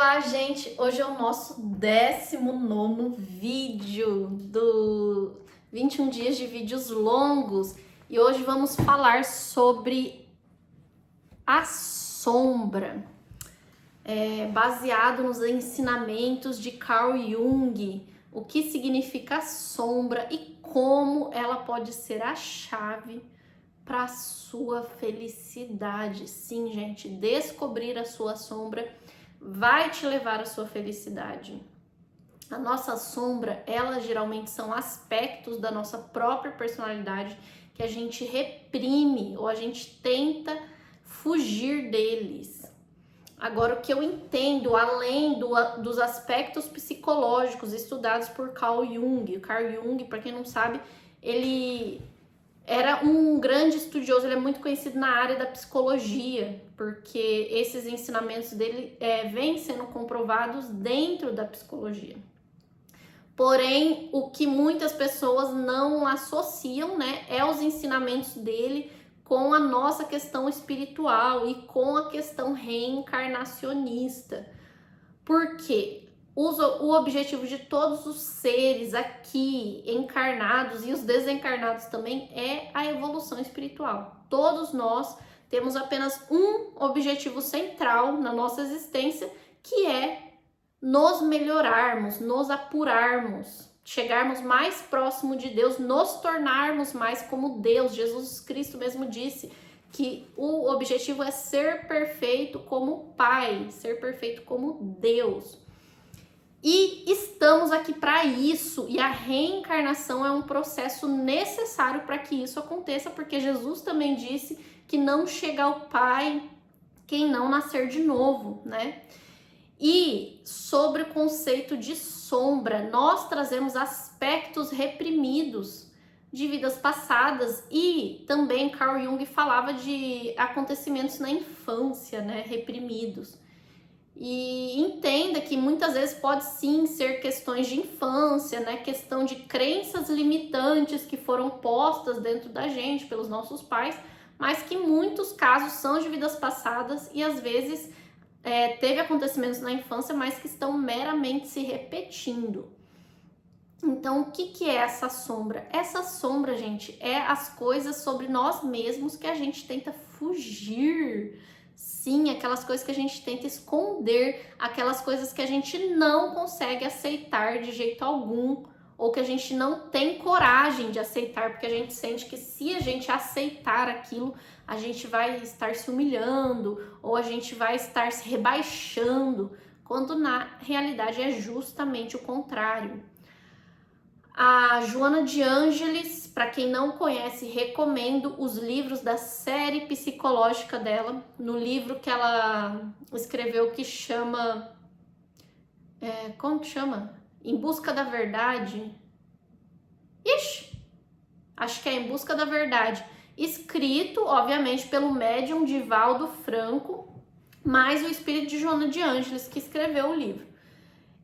Olá, gente! Hoje é o nosso 19º vídeo do 21 dias de vídeos longos e hoje vamos falar sobre a sombra, baseado nos ensinamentos de Carl Jung, o que significa a sombra e como ela pode ser a chave para a sua felicidade. Sim, gente, descobrir a sua sombra vai te levar à sua felicidade. A nossa sombra, elas geralmente são aspectos da nossa própria personalidade que a gente reprime ou a gente tenta fugir deles. Agora, o que eu entendo, além dos aspectos psicológicos estudados por Carl Jung. Carl Jung, para quem não sabe, ele era um grande estudioso, ele é muito conhecido na área da psicologia, porque esses ensinamentos dele vêm sendo comprovados dentro da psicologia. Porém, o que muitas pessoas não associam, é os ensinamentos dele com a nossa questão espiritual e com a questão reencarnacionista. Por quê? O objetivo de todos os seres aqui encarnados e os desencarnados também é a evolução espiritual. Todos nós temos apenas um objetivo central na nossa existência, que é nos melhorarmos, nos apurarmos, chegarmos mais próximo de Deus, nos tornarmos mais como Deus. Jesus Cristo mesmo disse que o objetivo é ser perfeito como Pai, ser perfeito como Deus. E estamos aqui para isso, e a reencarnação é um processo necessário para que isso aconteça, porque Jesus também disse que não chega ao Pai quem não nascer de novo, E sobre o conceito de sombra, nós trazemos aspectos reprimidos de vidas passadas, e também Carl Jung falava de acontecimentos na infância, reprimidos. E entenda que muitas vezes pode sim ser questões de infância, questão de crenças limitantes que foram postas dentro da gente pelos nossos pais, mas que em muitos casos são de vidas passadas e às vezes teve acontecimentos na infância, mas que estão meramente se repetindo. Então, o que é essa sombra? Essa sombra, gente, é as coisas sobre nós mesmos que a gente tenta fugir. Sim, aquelas coisas que a gente tenta esconder, aquelas coisas que a gente não consegue aceitar de jeito algum, ou que a gente não tem coragem de aceitar, porque a gente sente que se a gente aceitar aquilo, a gente vai estar se humilhando, ou a gente vai estar se rebaixando, quando na realidade é justamente o contrário. A Joana de Ângeles, para quem não conhece, recomendo os livros da série psicológica dela, no livro que ela escreveu que chama... como que chama? Em Busca da Verdade. Acho que é Em Busca da Verdade. Escrito, obviamente, pelo médium Divaldo Franco, mais o espírito de Joana de Ângeles, que escreveu o livro.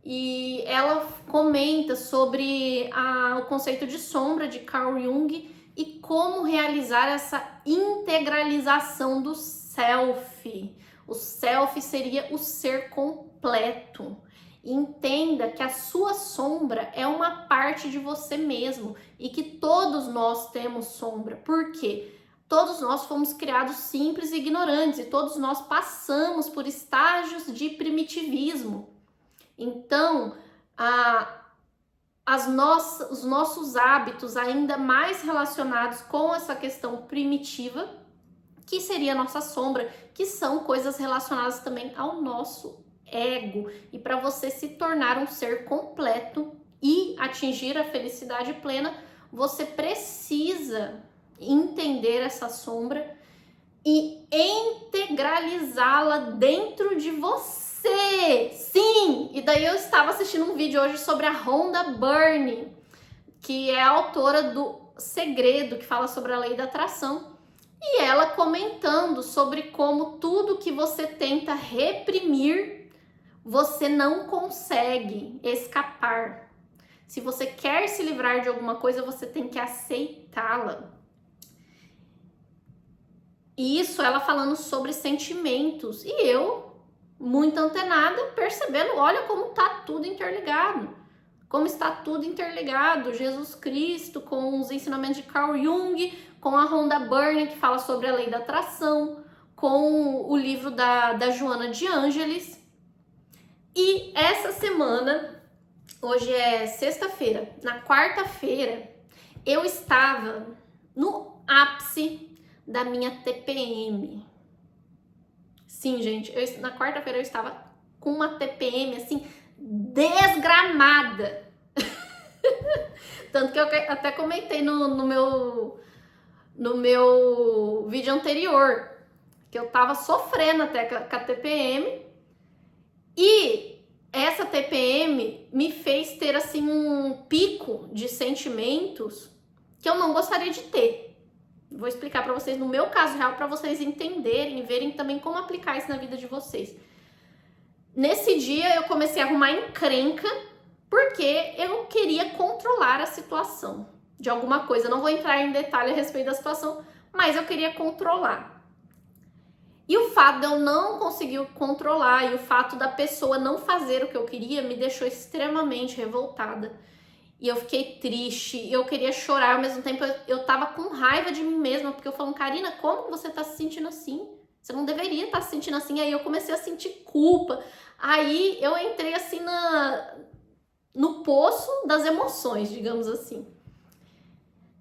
E ela comenta sobre o conceito de sombra de Carl Jung e como realizar essa integralização do self. O self seria o ser completo. Entenda que a sua sombra é uma parte de você mesmo e que todos nós temos sombra. Por quê? Todos nós fomos criados simples e ignorantes e todos nós passamos por estágios de primitivismo. Então, os nossos hábitos ainda mais relacionados com essa questão primitiva, que seria a nossa sombra, que são coisas relacionadas também ao nosso ego. E para você se tornar um ser completo e atingir a felicidade plena, você precisa entender essa sombra e integralizá-la dentro de você. Sim! E daí eu estava assistindo um vídeo hoje sobre a Rhonda Byrne, que é a autora do Segredo, que fala sobre a lei da atração, e ela comentando sobre como tudo que você tenta reprimir, você não consegue escapar. Se você quer se livrar de alguma coisa, você tem que aceitá-la. E isso ela falando sobre sentimentos. E eu muito antenada, percebendo, olha como tá tudo interligado. Como está tudo interligado, Jesus Cristo com os ensinamentos de Carl Jung, com a Rhonda Byrne, que fala sobre a lei da atração, com o livro da Joana de Ângeles. E essa semana, hoje é sexta-feira, na quarta-feira, eu estava no ápice da minha TPM. Sim, gente, na quarta-feira eu estava com uma TPM, assim, desgramada. Tanto que eu até comentei no meu vídeo anterior, que eu tava sofrendo até com a TPM. E essa TPM me fez ter, assim, um pico de sentimentos que eu não gostaria de ter. Vou explicar para vocês no meu caso real, para vocês entenderem e verem também como aplicar isso na vida de vocês. Nesse dia eu comecei a arrumar encrenca porque eu queria controlar a situação de alguma coisa. Eu não vou entrar em detalhe a respeito da situação, mas eu queria controlar. E o fato de eu não conseguir controlar e o fato da pessoa não fazer o que eu queria me deixou extremamente revoltada. E eu fiquei triste, eu queria chorar, ao mesmo tempo eu tava com raiva de mim mesma, porque eu falo, Karina, como você tá se sentindo assim? Você não deveria estar se sentindo assim. Aí eu comecei a sentir culpa. Aí eu entrei assim no poço das emoções, digamos assim.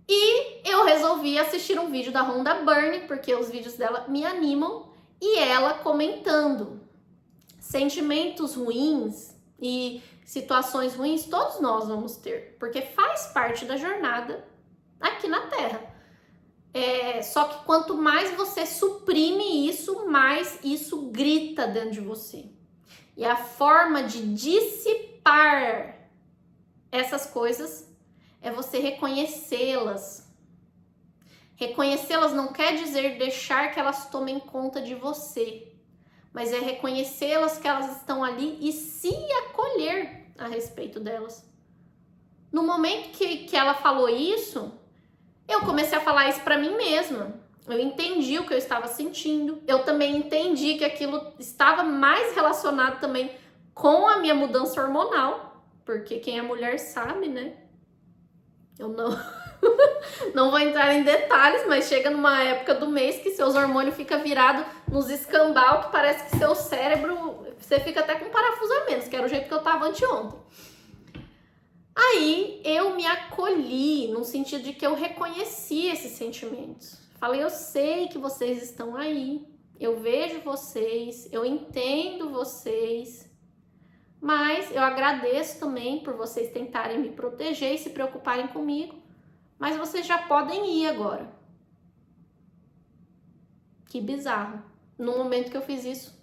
E eu resolvi assistir um vídeo da Rhonda Byrne, porque os vídeos dela me animam, e ela comentando sentimentos ruins e situações ruins, todos nós vamos ter, porque faz parte da jornada aqui na Terra. Só que quanto mais você suprime isso, mais isso grita dentro de você. E a forma de dissipar essas coisas é você reconhecê-las. Reconhecê-las não quer dizer deixar que elas tomem conta de você, mas é reconhecê-las que elas estão ali e se acolher a respeito delas. No momento que ela falou isso, eu comecei a falar isso pra mim mesma. Eu entendi o que eu estava sentindo. Eu também entendi que aquilo estava mais relacionado também com a minha mudança hormonal. Porque quem é mulher sabe, né? Eu não vou entrar em detalhes, mas chega numa época do mês que seus hormônios ficam virados nos escambau, que parece que seu cérebro, você fica até com parafuso a menos, que era o jeito que eu tava anteontem. Aí eu me acolhi, no sentido de que eu reconheci esses sentimentos. Falei, eu sei que vocês estão aí, eu vejo vocês, eu entendo vocês, mas eu agradeço também por vocês tentarem me proteger e se preocuparem comigo, mas vocês já podem ir agora. Que bizarro. No momento que eu fiz isso,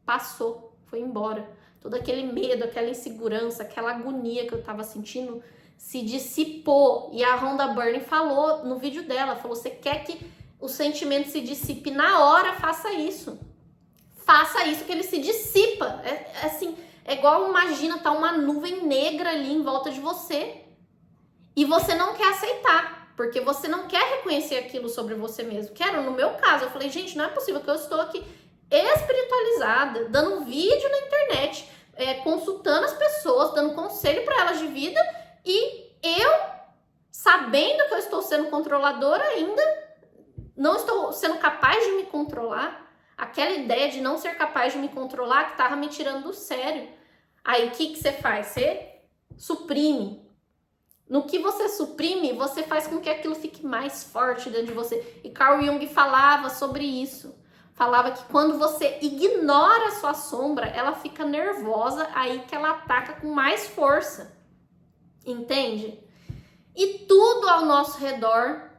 passou, foi embora. Todo aquele medo, aquela insegurança, aquela agonia que eu tava sentindo se dissipou. E a Rhonda Byrne falou no vídeo dela, falou, você quer que o sentimento se dissipe na hora, faça isso. Faça isso que ele se dissipa. Assim, é igual, imagina, tá uma nuvem negra ali em volta de você. E você não quer aceitar, porque você não quer reconhecer aquilo sobre você mesmo. Que era no meu caso, eu falei, gente, não é possível que eu estou aqui espiritualizada, dando vídeo na internet, consultando as pessoas, dando conselho para elas de vida, e eu, sabendo que eu estou sendo controladora ainda, não estou sendo capaz de me controlar. Aquela ideia de não ser capaz de me controlar que estava me tirando do sério. Aí o que você faz? Você suprime. No que você suprime, você faz com que aquilo fique mais forte dentro de você. E Carl Jung falava sobre isso. Falava que quando você ignora a sua sombra, ela fica nervosa, aí que ela ataca com mais força. Entende? E tudo ao nosso redor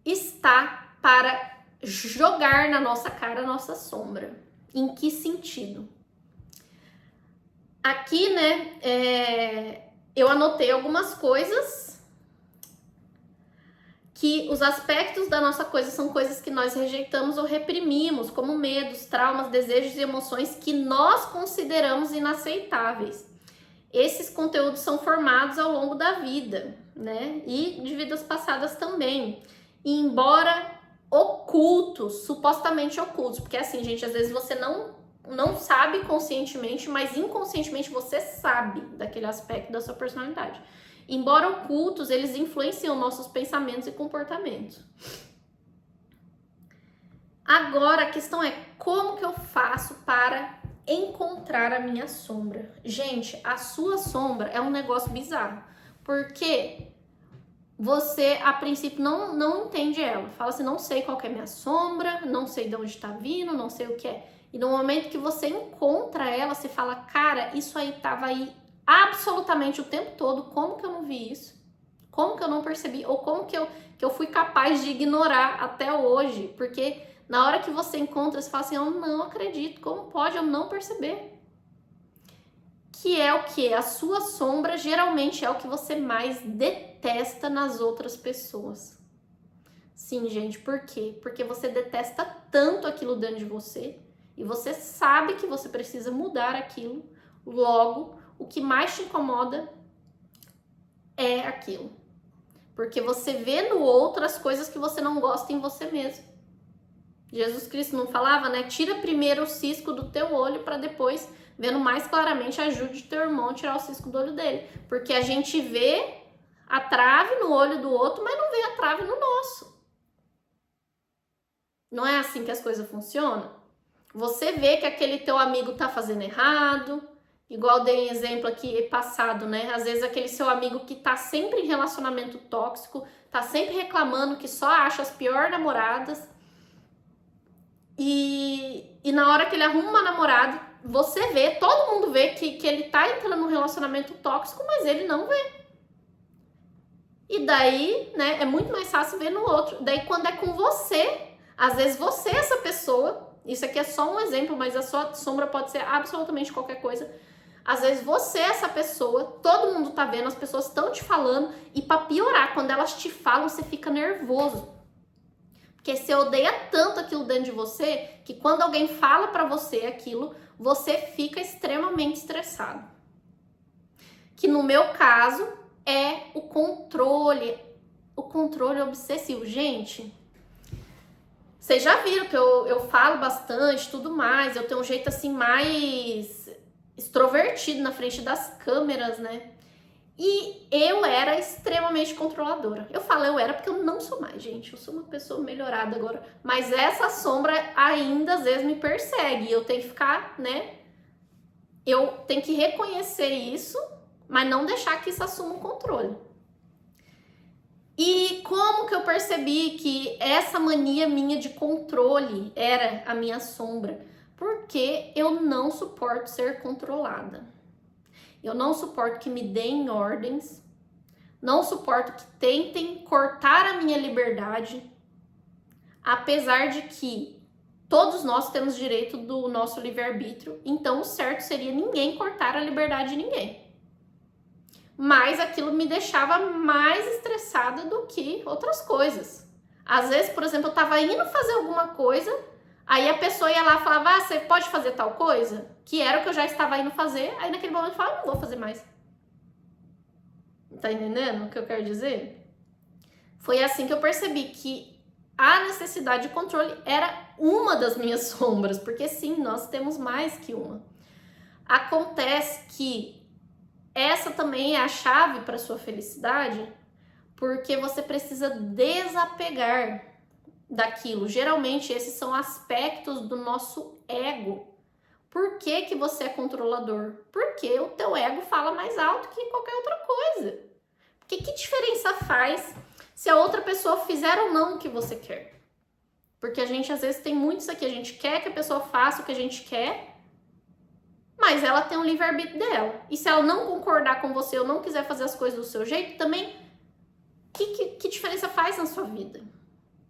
está para jogar na nossa cara a nossa sombra. Em que sentido? Aqui, né, eu anotei algumas coisas que os aspectos da nossa coisa são coisas que nós rejeitamos ou reprimimos, como medos, traumas, desejos e emoções que nós consideramos inaceitáveis. Esses conteúdos são formados ao longo da vida, né? E de vidas passadas também. E embora ocultos, supostamente ocultos, porque assim, gente, às vezes você não sabe conscientemente, mas inconscientemente você sabe daquele aspecto da sua personalidade. Embora ocultos, eles influenciam nossos pensamentos e comportamentos. Agora a questão é, como que eu faço para encontrar a minha sombra? Gente, a sua sombra é um negócio bizarro, porque você, a princípio, não entende ela. Fala assim, não sei qual que é a minha sombra, não sei de onde tá vindo, não sei o que é. E no momento que você encontra ela, você fala, cara, isso aí tava aí absolutamente o tempo todo, como que eu não vi isso? Como que eu não percebi? Ou como que eu fui capaz de ignorar até hoje? Porque na hora que você encontra, você fala assim, eu não acredito, como pode eu não perceber? Que é o que? A sua sombra geralmente é o que você mais detesta nas outras pessoas. Sim, gente, por quê? Porque você detesta tanto aquilo dentro de você e você sabe que você precisa mudar aquilo. Logo, o que mais te incomoda é aquilo. Porque você vê no outro as coisas que você não gosta em você mesmo. Jesus Cristo não falava, né? Tira primeiro o cisco do teu olho para depois, vendo mais claramente, ajude teu irmão a tirar o cisco do olho dele. Porque a gente vê a trave no olho do outro, mas não vê a trave no nosso. Não é assim que as coisas funcionam? Você vê que aquele teu amigo tá fazendo errado, igual dei um exemplo aqui passado, né? Às vezes aquele seu amigo que tá sempre em relacionamento tóxico, tá sempre reclamando que só acha as piores namoradas, e na hora que ele arruma uma namorada, você vê, todo mundo vê que ele tá entrando num relacionamento tóxico, mas ele não vê. E daí, né, é muito mais fácil ver no outro. Daí quando é com você, às vezes você é essa pessoa, isso aqui é só um exemplo, mas a sua sombra pode ser absolutamente qualquer coisa. Às vezes você é essa pessoa, todo mundo tá vendo, as pessoas estão te falando, e pra piorar, quando elas te falam, você fica nervoso. Porque você odeia tanto aquilo dentro de você, que quando alguém fala pra você aquilo, você fica extremamente estressado. Que no meu caso é o controle obsessivo. Gente, vocês já viram que eu falo bastante, tudo mais, eu tenho um jeito assim mais extrovertido na frente das câmeras, né? E eu era extremamente controladora. Eu falo eu era porque eu não sou mais, gente. Eu sou uma pessoa melhorada agora. Mas essa sombra ainda às vezes me persegue. E eu tenho que ficar, né? Eu tenho que reconhecer isso, mas não deixar que isso assuma o controle. E como que eu percebi que essa mania minha de controle era a minha sombra? Porque eu não suporto ser controlada. Eu não suporto que me deem ordens, não suporto que tentem cortar a minha liberdade, apesar de que todos nós temos direito do nosso livre-arbítrio, então o certo seria ninguém cortar a liberdade de ninguém. Mas aquilo me deixava mais estressada do que outras coisas. Às vezes, por exemplo, eu estava indo fazer alguma coisa, aí a pessoa ia lá e falava, ah, você pode fazer tal coisa? Que era o que eu já estava indo fazer, aí naquele momento eu falava, não vou fazer mais. Tá entendendo o que eu quero dizer? Foi assim que eu percebi que a necessidade de controle era uma das minhas sombras, porque sim, nós temos mais que uma. Acontece que essa também é a chave para sua felicidade, porque você precisa desapegar daquilo. Geralmente esses são aspectos do nosso ego. Por que que você é controlador? Porque o teu ego fala mais alto que qualquer outra coisa. Porque que diferença faz se a outra pessoa fizer ou não o que você quer? Porque a gente às vezes tem muito isso aqui, a gente quer que a pessoa faça o que a gente quer, mas ela tem um livre-arbítrio dela. E se ela não concordar com você ou não quiser fazer as coisas do seu jeito, também, que diferença faz na sua vida?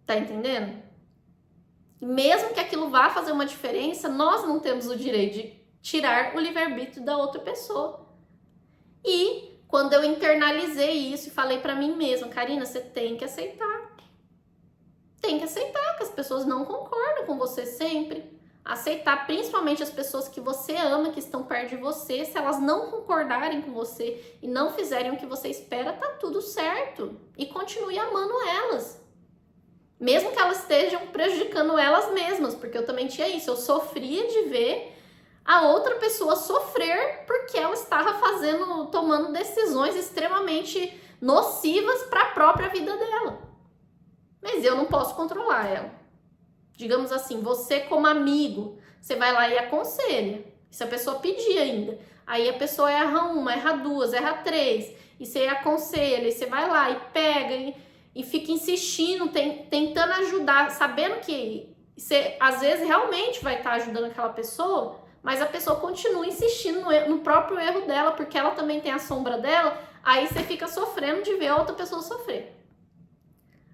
Tá entendendo? Mesmo que aquilo vá fazer uma diferença, nós não temos o direito de tirar o livre-arbítrio da outra pessoa. E quando eu internalizei isso e falei pra mim mesma, Karina, você tem que aceitar. Tem que aceitar que as pessoas não concordam com você sempre. Aceitar principalmente as pessoas que você ama, que estão perto de você. Se elas não concordarem com você e não fizerem o que você espera, tá tudo certo. E continue amando elas. Mesmo que elas estejam prejudicando elas mesmas, porque eu também tinha isso. Eu sofria de ver a outra pessoa sofrer porque ela estava tomando decisões extremamente nocivas para a própria vida dela. Mas eu não posso controlar ela. Digamos assim, você como amigo, você vai lá e aconselha. Se a pessoa pedir ainda, aí a pessoa erra uma, erra duas, erra três, e você aconselha, e você vai lá e pega e fica insistindo, tentando ajudar, sabendo que você às vezes realmente vai estar ajudando aquela pessoa, mas a pessoa continua insistindo no próprio erro dela, porque ela também tem a sombra dela, aí você fica sofrendo de ver a outra pessoa sofrer.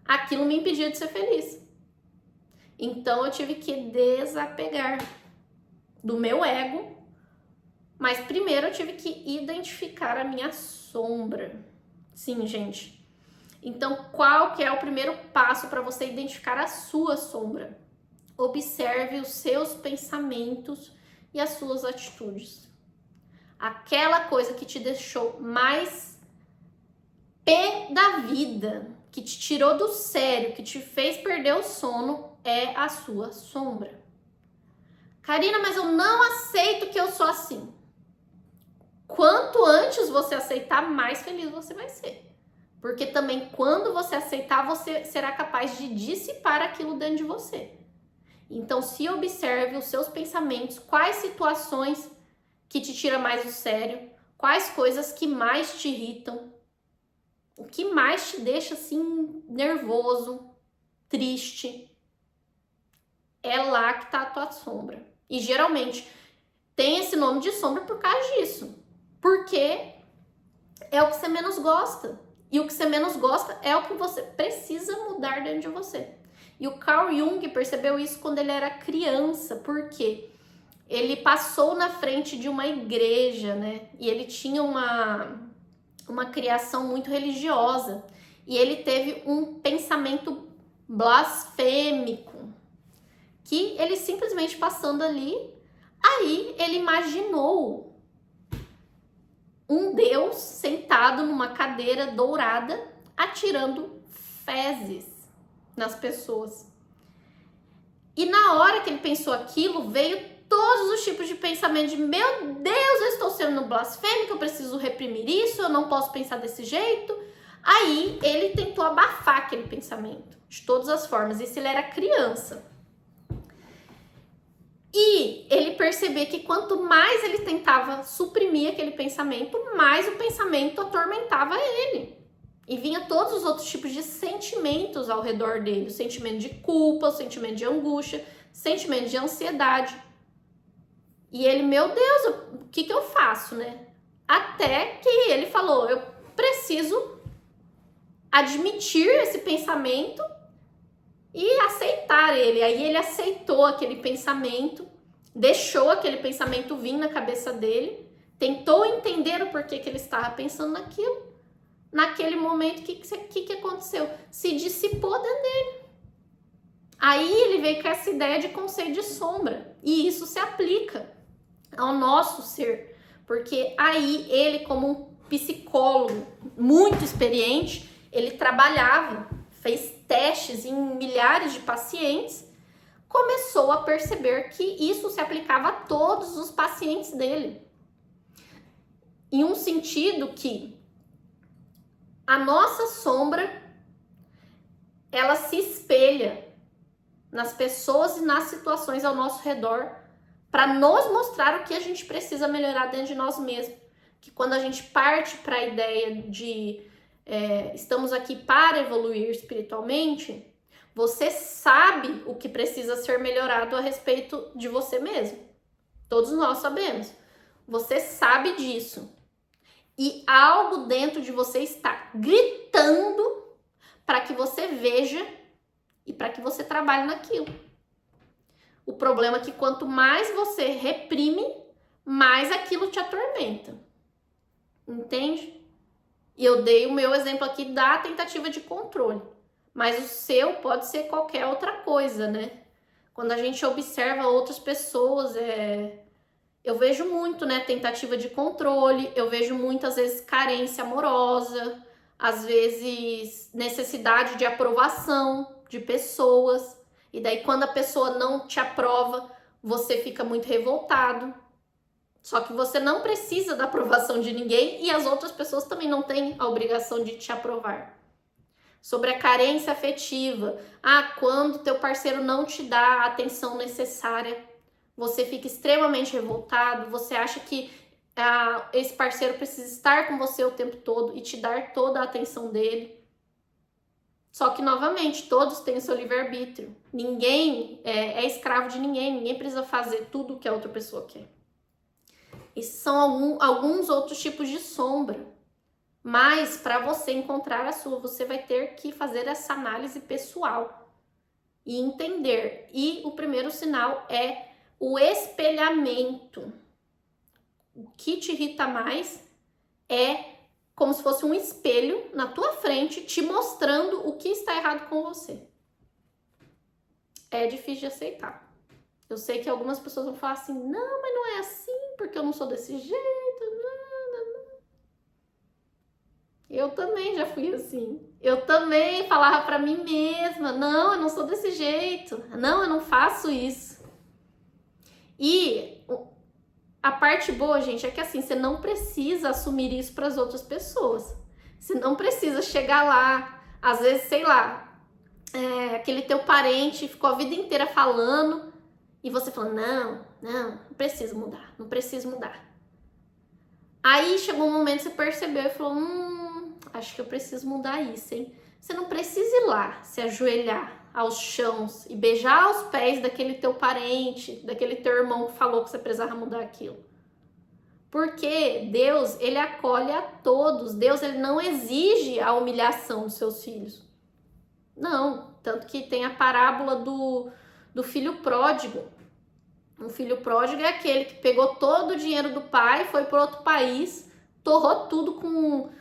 Aquilo me impedia de ser feliz. Então eu tive que desapegar do meu ego, mas primeiro eu tive que identificar a minha sombra. Sim, gente. Então, qual que é o primeiro passo para você identificar a sua sombra? Observe os seus pensamentos e as suas atitudes. Aquela coisa que te deixou mais pé da vida, que te tirou do sério, que te fez perder o sono, é a sua sombra. Karina, mas eu não aceito que eu sou assim. Quanto antes você aceitar, mais feliz você vai ser. Porque também quando você aceitar, você será capaz de dissipar aquilo dentro de você. Então, se observe os seus pensamentos, quais situações que te tiram mais do sério, quais coisas que mais te irritam, o que mais te deixa assim nervoso, triste. É lá que tá a tua sombra. E geralmente tem esse nome de sombra por causa disso. Porque é o que você menos gosta. E o que você menos gosta é o que você precisa mudar dentro de você. E o Carl Jung percebeu isso quando ele era criança, porque ele passou na frente de uma igreja, né? E ele tinha uma criação muito religiosa. E ele teve um pensamento blasfêmico, que ele simplesmente passando ali, aí ele imaginou um Deus sentado numa cadeira dourada, atirando fezes nas pessoas. E na hora que ele pensou aquilo, veio todos os tipos de pensamento de meu Deus, eu estou sendo blasfêmico, eu preciso reprimir isso, eu não posso pensar desse jeito. Aí ele tentou abafar aquele pensamento de todas as formas, isso ele era criança. E ele percebeu que quanto mais ele tentava suprimir aquele pensamento, mais o pensamento atormentava ele. E vinha todos os outros tipos de sentimentos ao redor dele. O sentimento de culpa, o sentimento de angústia, o sentimento de ansiedade. E ele, meu Deus, o que eu faço, né? Até que ele falou, eu preciso admitir esse pensamento e aceitar ele. Aí ele aceitou aquele pensamento, deixou aquele pensamento vir na cabeça dele, tentou entender o porquê que ele estava pensando naquilo. Naquele momento, o que aconteceu? Se dissipou dentro dele. Aí ele veio com essa ideia de conceito de sombra. E isso se aplica ao nosso ser. Porque aí ele, como um psicólogo muito experiente, ele trabalhava, fez testes em milhares de pacientes, começou a perceber que isso se aplicava a todos os pacientes dele. Em um sentido que a nossa sombra, ela se espelha nas pessoas e nas situações ao nosso redor para nos mostrar o que a gente precisa melhorar dentro de nós mesmos. Que quando a gente parte para a ideia de estamos aqui para evoluir espiritualmente, você sabe o que precisa ser melhorado a respeito de você mesmo. Todos nós sabemos. Você sabe disso. E algo dentro de você está gritando para que você veja e para que você trabalhe naquilo. O problema é que quanto mais você reprime, mais aquilo te atormenta. Entende? E eu dei o meu exemplo aqui da tentativa de controle. Mas o seu pode ser qualquer outra coisa, né? Quando a gente observa outras pessoas, eu vejo muito, né, tentativa de controle, eu vejo muitas vezes carência amorosa, às vezes necessidade de aprovação de pessoas. E daí quando a pessoa não te aprova, você fica muito revoltado. Só que você não precisa da aprovação de ninguém e as outras pessoas também não têm a obrigação de te aprovar. Sobre a carência afetiva. Quando teu parceiro não te dá a atenção necessária, você fica extremamente revoltado, você acha que esse parceiro precisa estar com você o tempo todo e te dar toda a atenção dele. Só que, novamente, todos têm o seu livre-arbítrio. Ninguém é escravo de ninguém, ninguém precisa fazer tudo o que a outra pessoa quer. Esses são alguns outros tipos de sombra. Mas, para você encontrar a sua, você vai ter que fazer essa análise pessoal e entender. E o primeiro sinal é o espelhamento. O que te irrita mais é como se fosse um espelho na tua frente, te mostrando o que está errado com você. É difícil de aceitar. Eu sei que algumas pessoas vão falar assim, não, mas não é assim, porque eu não sou desse jeito. Não. Eu também já fui assim. Eu também falava pra mim mesma, não, eu não sou desse jeito. Não, eu não faço isso. E a parte boa, gente, é que assim, você não precisa assumir isso para as outras pessoas. Você não precisa chegar lá, às vezes, sei lá, aquele teu parente ficou a vida inteira falando e você fala, não preciso mudar. Aí chegou um momento que você percebeu e falou, acho que eu preciso mudar isso, hein? Você não precisa ir lá, se ajoelhar aos chãos e beijar os pés daquele teu parente, daquele teu irmão que falou que você precisava mudar aquilo. Porque Deus, ele acolhe a todos. Deus, ele não exige a humilhação dos seus filhos. Não, tanto que tem a parábola do filho pródigo. Um filho pródigo é aquele que pegou todo o dinheiro do pai, foi para outro país, torrou tudo com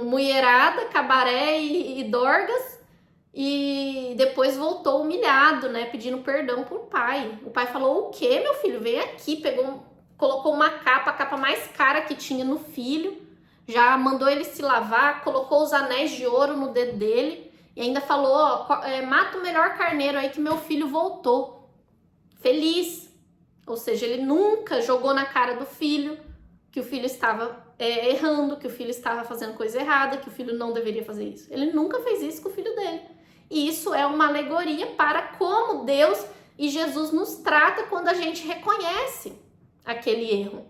mulherada, cabaré e dorgas, e depois voltou humilhado, né, pedindo perdão pro pai. O pai falou, o quê, meu filho? Vem aqui, colocou uma capa, a capa mais cara que tinha no filho, já mandou ele se lavar, colocou os anéis de ouro no dedo dele, e ainda falou, mata o melhor carneiro aí que meu filho voltou. Feliz. Ou seja, ele nunca jogou na cara do filho que o filho estava errando, que o filho estava fazendo coisa errada, que o filho não deveria fazer isso. Ele nunca fez isso com o filho dele. E isso é uma alegoria para como Deus e Jesus nos trata quando a gente reconhece aquele erro.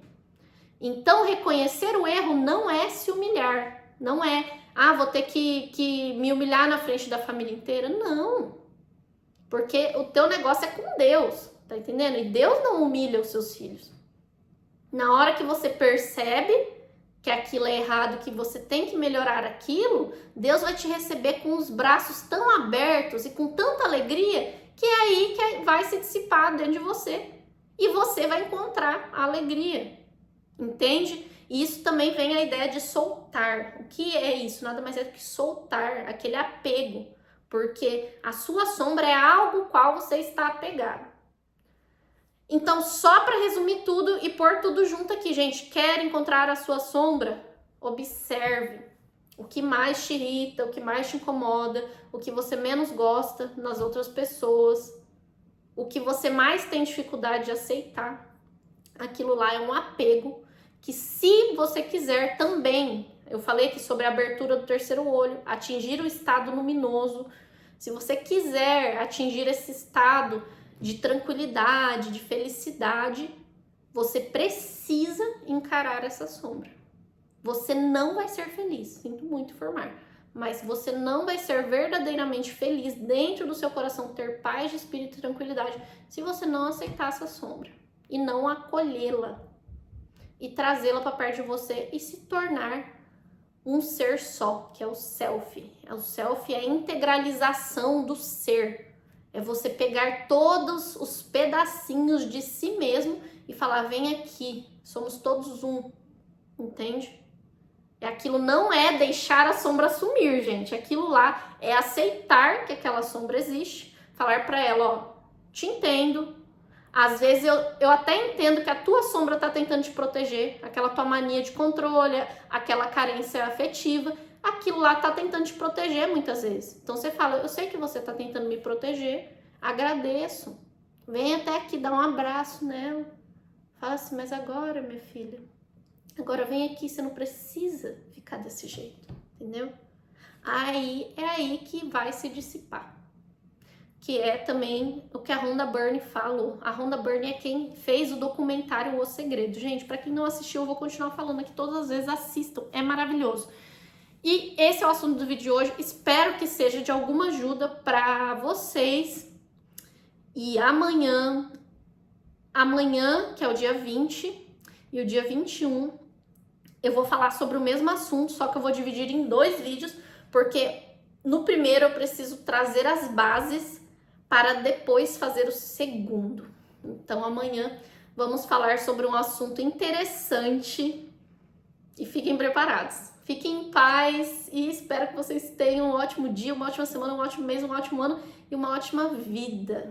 Então, reconhecer o erro não é se humilhar. Não é, vou ter que me humilhar na frente da família inteira. Não. Porque o teu negócio é com Deus. Tá entendendo? E Deus não humilha os seus filhos. Na hora que você percebe que aquilo é errado, que você tem que melhorar aquilo, Deus vai te receber com os braços tão abertos e com tanta alegria que é aí que vai se dissipar dentro de você. E você vai encontrar a alegria. Entende? E isso também vem a ideia de soltar. O que é isso? Nada mais é do que soltar, aquele apego. Porque a sua sombra é algo qual você está apegado. Então, só para resumir tudo e pôr tudo junto aqui, gente, quer encontrar a sua sombra? Observe o que mais te irrita, o que mais te incomoda, o que você menos gosta nas outras pessoas, o que você mais tem dificuldade de aceitar. Aquilo lá é um apego que, se você quiser também, eu falei aqui sobre a abertura do terceiro olho, atingir o estado luminoso. Se você quiser atingir esse estado de tranquilidade, de felicidade, você precisa encarar essa sombra. Você não vai ser feliz, sinto muito informar, mas você não vai ser verdadeiramente feliz dentro do seu coração, ter paz de espírito e tranquilidade, se você não aceitar essa sombra e não acolhê-la e trazê-la para perto de você e se tornar um ser só, que é o self. O self é a integralização do ser. É você pegar todos os pedacinhos de si mesmo e falar, vem aqui, somos todos um, entende? E aquilo não é deixar a sombra sumir, gente. Aquilo lá é aceitar que aquela sombra existe, falar pra ela, ó, te entendo. Às vezes eu até entendo que a tua sombra tá tentando te proteger, aquela tua mania de controle, aquela carência afetiva. aquilo lá tá tentando te proteger muitas vezes. Então você fala, eu sei que você tá tentando me proteger, agradeço. Vem até aqui dar um abraço nela. Fala assim, mas agora, minha filha, agora vem aqui, você não precisa ficar desse jeito, entendeu? Aí é aí que vai se dissipar. Que é também o que a Rhonda Byrne falou. A Rhonda Byrne é quem fez o documentário O Segredo. Gente, para quem não assistiu, eu vou continuar falando aqui todas as vezes, assistam, é maravilhoso. E esse é o assunto do vídeo de hoje. Espero que seja de alguma ajuda para vocês. E amanhã, que é o dia 20 e o dia 21, eu vou falar sobre o mesmo assunto, só que eu vou dividir em 2 vídeos, porque no primeiro eu preciso trazer as bases para depois fazer o segundo. Então amanhã vamos falar sobre um assunto interessante e fiquem preparados. Fiquem em paz e espero que vocês tenham um ótimo dia, uma ótima semana, um ótimo mês, um ótimo ano e uma ótima vida.